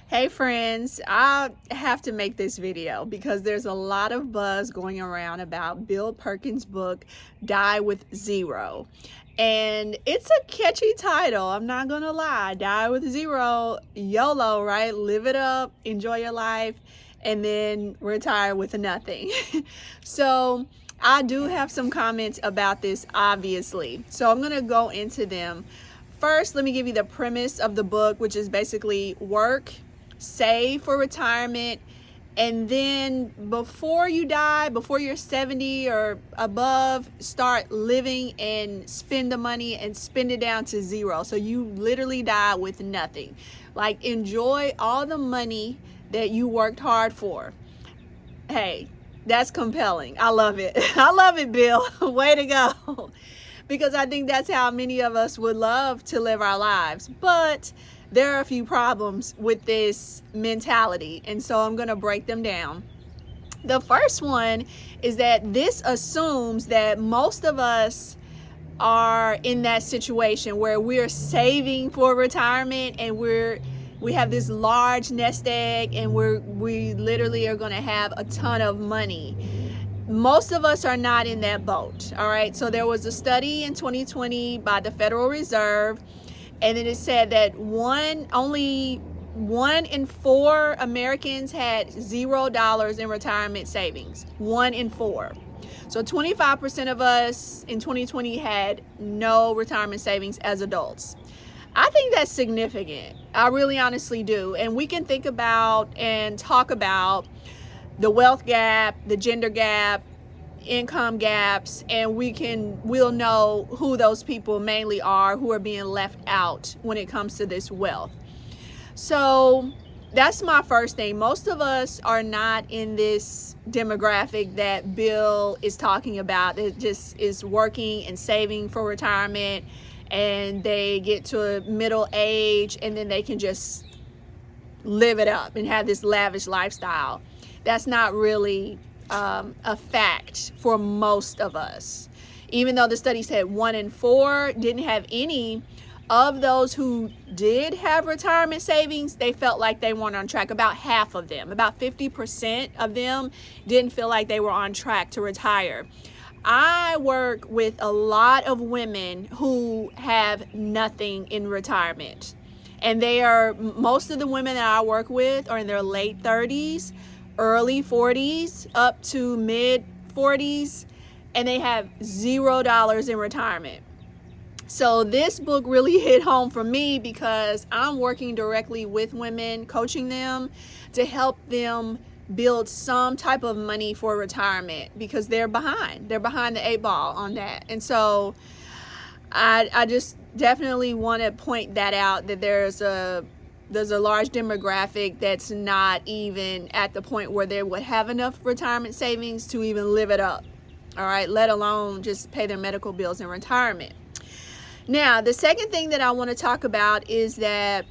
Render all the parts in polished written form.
Hey friends, I have to make this video because there's a lot of buzz going around about Bill Perkins' book, Die with Zero. And it's a catchy title, I'm not gonna lie. Die with zero, YOLO, right? Live it up, enjoy your life, and then retire with nothing. So I do have some comments about this, obviously. So I'm gonna go into them. First, let me give you the premise of the book, which is basically work, save for retirement, and then before you die, before you're 70 or above, start living and spend the money and spend it down to zero. So you literally die with nothing. Like, enjoy all the money that you worked hard for. Hey, that's compelling. I love it. I love it, Bill. Way to go. Because I think that's how many of us would love to live our lives. But there are a few problems with this mentality, and so I'm going to break them down. The first one is that this assumes that most of us are in that situation where we're saving for retirement and we have this large nest egg and we literally are going to have a ton of money. Most of us are not in that boat. All right, so there was a study in 2020 by the Federal Reserve, and then it said that only 1 in 4 Americans had $0 in retirement savings. 1 in 4. So 25% of us in 2020 had no retirement savings as adults. I think that's significant. I really honestly do. And we can think about and talk about the wealth gap, the gender gap, income gaps, and we'll know who those people mainly are who are being left out when it comes to this wealth. So that's my first thing. Most of us are not in this demographic that Bill is talking about. It just is working and saving for retirement, and they get to a middle age and then they can just live it up and have this lavish lifestyle. That's not really a fact for most of us. Even though the study said 1 in 4 didn't have any, of those who did have retirement savings, they felt like they weren't on track. About half of them, about 50% of them didn't feel like they were on track to retire. I work with a lot of women who have nothing in retirement. And most of the women that I work with are in their late 30s, early 40s, up to mid 40s, and they have $0 in retirement. So this book really hit home for me because I'm working directly with women, coaching them to help them build some type of money for retirement because they're behind. They're behind the 8 ball on that. And so I just definitely want to point that out, that there's a large demographic that's not even at the point where they would have enough retirement savings to even live it up. All right, let alone just pay their medical bills in retirement. Now, the second thing that I want to talk about is that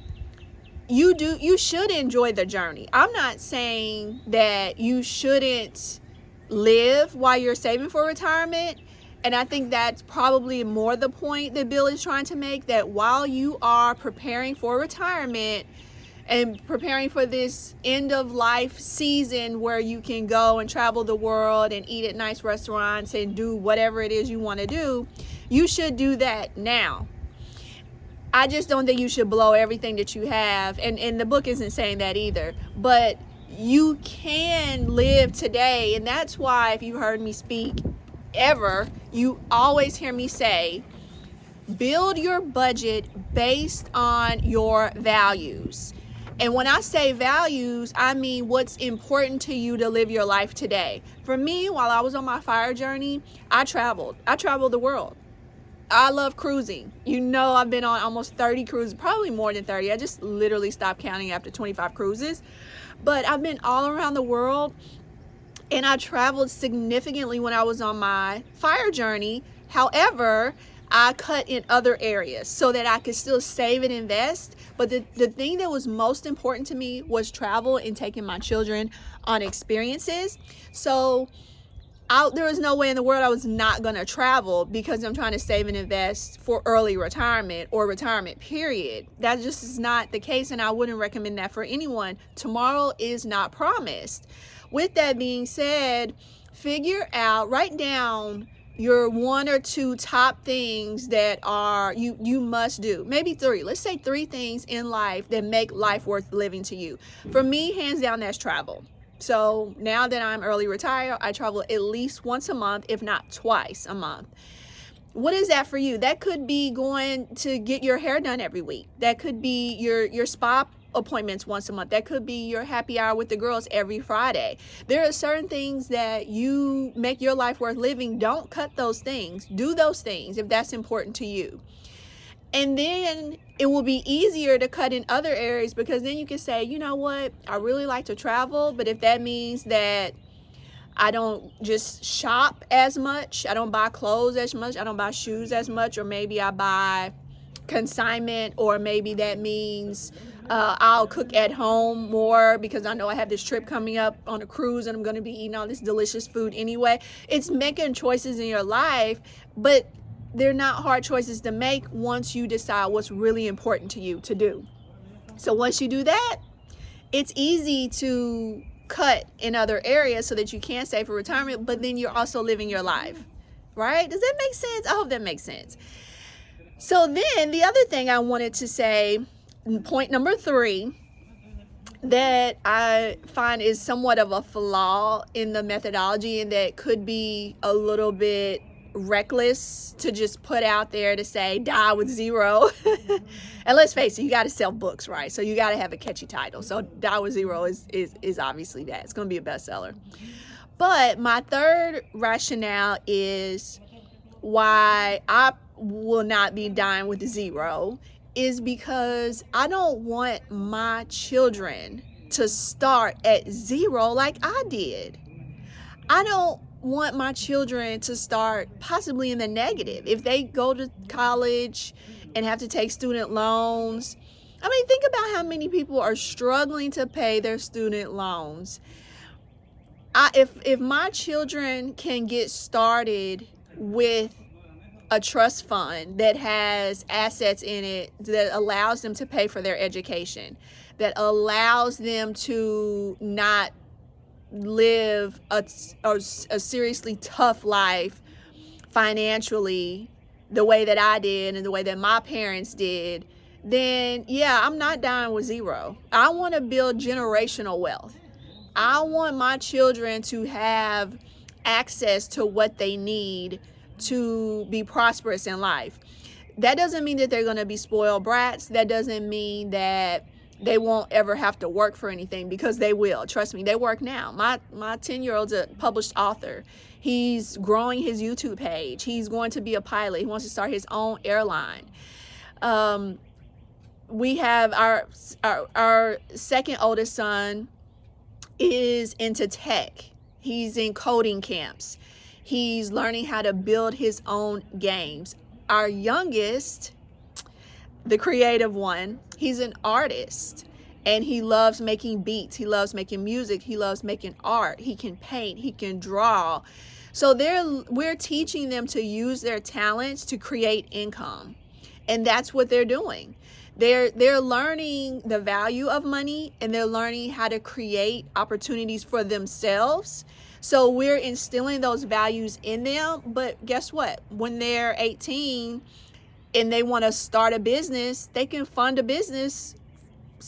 you should enjoy the journey. I'm not saying that you shouldn't live while you're saving for retirement. And I think that's probably more the point that Bill is trying to make, that while you are preparing for retirement and preparing for this end of life season where you can go and travel the world and eat at nice restaurants and do whatever it is you want to do, you should do that now. I just don't think you should blow everything that you have. And the book isn't saying that either. But you can live today. And that's why, if you've heard me speak ever, you always hear me say, build your budget based on your values. And when I say values, I mean what's important to you to live your life today. For me, while I was on my fire journey, I traveled the world. I love cruising. You know, I've been on almost 30 cruises, probably more than 30. I just literally stopped counting after 25 cruises. But I've been all around the world, and I traveled significantly when I was on my fire journey. However, I cut in other areas so that I could still save and invest. But the thing that was most important to me was travel and taking my children on experiences. So there was no way in the world I was not going to travel because I'm trying to save and invest for early retirement or retirement period. That just is not the case, and I wouldn't recommend that for anyone. Tomorrow is not promised. With that being said, write down your 1 or 2 top things that are you must do. Maybe 3. Let's say 3 things in life that make life worth living to you. For me, hands down, that's travel. So now that I'm early retired, I travel at least once a month, if not twice a month. What is that for you? That could be going to get your hair done every week. That could be your spa appointments once a month. That could be your happy hour with the girls every Friday. There are certain things that you make your life worth living. Don't cut those things. Do those things if that's important to you. And then it will be easier to cut in other areas, because then you can say, you know what, I really like to travel, but if that means that I don't just shop as much, I don't buy clothes as much, I don't buy shoes as much, or maybe I buy consignment, or maybe that means I'll cook at home more because I know I have this trip coming up on a cruise and I'm going to be eating all this delicious food anyway. It's making choices in your life, but they're not hard choices to make once you decide what's really important to you to do. So once you do that, it's easy to cut in other areas so that you can save for retirement, but then you're also living your life, right? Does that make sense? I hope that makes sense. So then the other thing I wanted to say, point number 3, that I find is somewhat of a flaw in the methodology, and that could be a little bit reckless to just put out there to say die with zero. And let's face it, you got to sell books, right? So you got to have a catchy title. So die with zero is obviously that. It's going to be a bestseller. But my third rationale is why I will not be dying with zero is because I don't want my children to start at zero like I did. I don't want my children to start possibly in the negative. If they go to college and have to take student loans, I mean, think about how many people are struggling to pay their student loans. If my children can get started with a trust fund that has assets in it that allows them to pay for their education, that allows them to not live a seriously tough life financially the way that I did and the way that my parents did, then yeah, I'm not dying with zero. I want to build generational wealth. I want my children to have access to what they need to be prosperous in life. That doesn't mean that they're going to be spoiled brats. That doesn't mean that they won't ever have to work for anything, because they will. Trust me, they work now. My 10-year-old's a published author. He's growing his YouTube page. He's going to be a pilot. He wants to start his own airline. We have our second oldest son is into tech. He's in coding camps. He's learning how to build his own games. Our youngest, the creative one, he's an artist, and he loves making beats. He loves making music. He loves making art. He can paint. He can draw. So we're teaching them to use their talents to create income, and that's what they're doing. They're learning the value of money, and they're learning how to create opportunities for themselves. So we're instilling those values in them. But guess what? When they're 18 and they want to start a business, they can fund a business.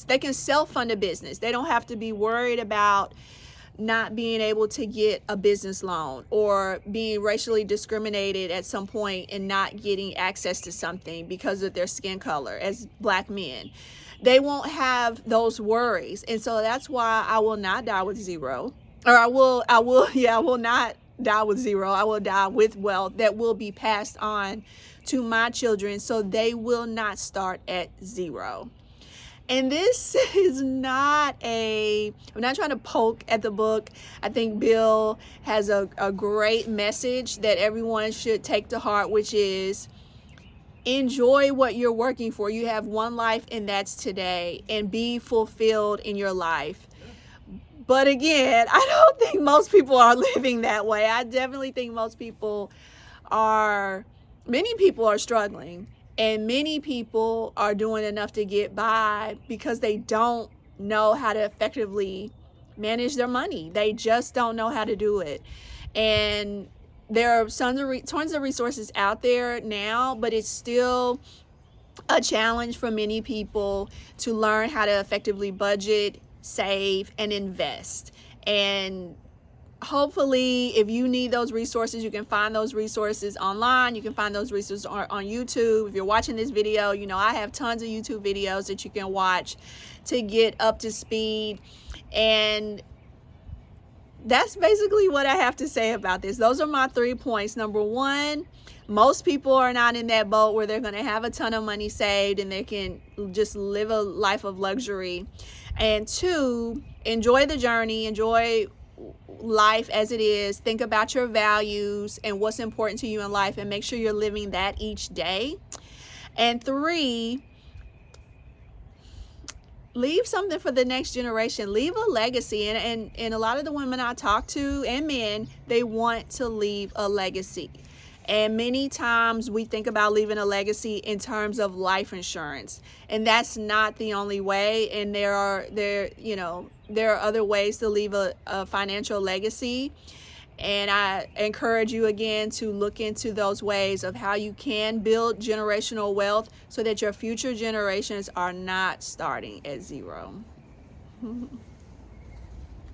They can self-fund a business. They don't have to be worried about not being able to get a business loan, or being racially discriminated at some point and not getting access to something because of their skin color as Black men. They won't have those worries. And so that's why I will not die with zero. Or I will not die with zero. I will die with wealth that will be passed on to my children, so they will not start at zero. And this is I'm not trying to poke at the book. I think Bill has a great message that everyone should take to heart, which is enjoy what you're working for. You have one life, and that's today, and be fulfilled in your life. But again, I don't think most people are living that way. I definitely think many people are struggling, and many people are doing enough to get by because they don't know how to effectively manage their money. They just don't know how to do it. And there are tons of resources out there now, but it's still a challenge for many people to learn how to effectively budget, save, and invest. And hopefully, if you need those resources, you can find those resources online. You can find those resources on YouTube. If you're watching this video, you know I have tons of YouTube videos that you can watch to get up to speed. And that's basically what I have to say about this. Those are my 3 points. Number one, most people are not in that boat where they're going to have a ton of money saved and they can just live a life of luxury. And 2, enjoy the journey, enjoy life as it is. Think about your values and what's important to you in life, and make sure you're living that each day. And 3, leave something for the next generation. Leave a legacy. And a lot of the women I talk to, and men, they want to leave a legacy. And many times we think about leaving a legacy in terms of life insurance, and that's not the only way. And there are other ways to leave a financial legacy. And I encourage you again to look into those ways of how you can build generational wealth so that your future generations are not starting at zero.